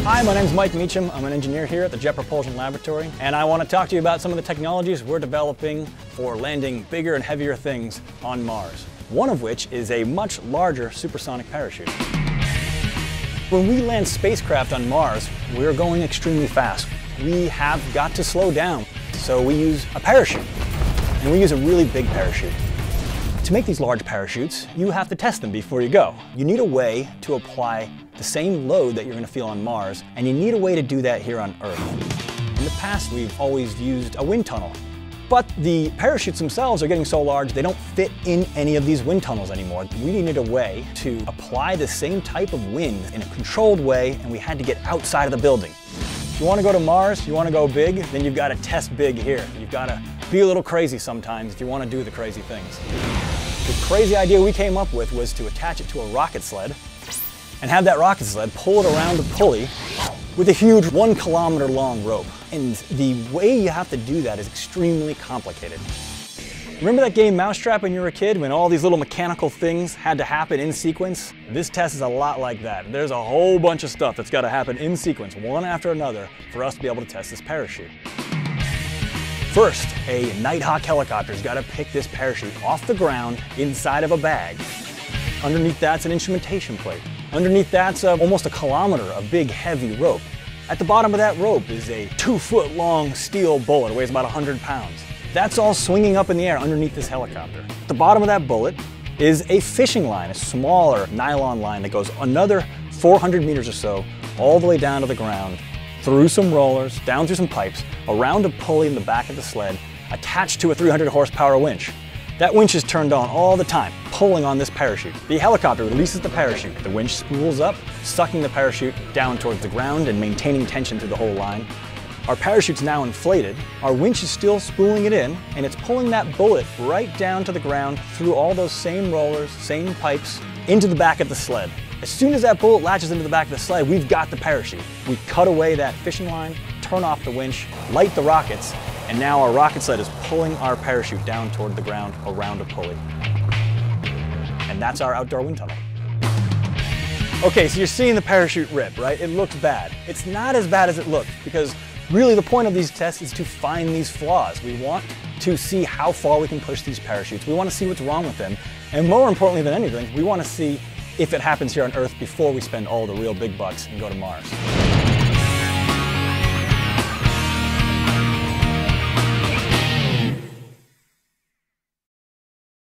Hi, my name is Mike Meacham. I'm an engineer here at the Jet Propulsion Laboratory, and I want to talk to you about some of the technologies we're developing for landing bigger and heavier things on Mars. One of which is a much larger supersonic parachute. When we land spacecraft on Mars, we're going extremely fast. We have got to slow down, so we use a parachute, and we use a really big parachute. To make these large parachutes, you have to test them before you go. You need a way to apply the same load that you're going to feel on Mars, and you need a way to do that here on Earth. In the past, we've always used a wind tunnel, but the parachutes themselves are getting so large they don't fit in any of these wind tunnels anymore. We needed a way to apply the same type of wind in a controlled way, and we had to get outside of the building. If you want to go to Mars, you want to go big, then you've got to test big here. You've got to be a little crazy sometimes if you want to do the crazy things. The crazy idea we came up with was to attach it to a rocket sled and have that rocket sled pull it around a pulley with a huge 1 kilometer long rope. And the way you have to do that is extremely complicated. Remember that game Mousetrap when you were a kid, when all these little mechanical things had to happen in sequence? This test is a lot like that. There's a whole bunch of stuff that's got to happen in sequence, one after another, for us to be able to test this parachute. First, a Nighthawk helicopter's got to pick this parachute off the ground inside of a bag. Underneath that's an instrumentation plate. Underneath that's almost a kilometer of big, heavy rope. At the bottom of that rope is a 2-foot-long steel bullet. It weighs about 100 pounds. That's all swinging up in the air underneath this helicopter. At the bottom of that bullet is a fishing line, a smaller nylon line that goes another 400 meters or so, all the way down to the ground, through some rollers, down through some pipes, around a pulley in the back of the sled, attached to a 300 horsepower winch. That winch is turned on all the time, pulling on this parachute. The helicopter releases the parachute. The winch spools up, sucking the parachute down towards the ground and maintaining tension through the whole line. Our parachute's now inflated. Our winch is still spooling it in, and it's pulling that bullet right down to the ground through all those same rollers, same pipes, into the back of the sled. As soon as that bullet latches into the back of the sled, we've got the parachute. We cut away that fishing line, turn off the winch, light the rockets, and now our rocket sled is pulling our parachute down toward the ground around a pulley. And that's our outdoor wind tunnel. Okay, so you're seeing the parachute rip, right? It looks bad. It's not as bad as it looks, because really the point of these tests is to find these flaws. We want to see how far we can push these parachutes. We want to see what's wrong with them. And more importantly than anything, we want to see if it happens here on Earth before we spend all the real big bucks and go to Mars.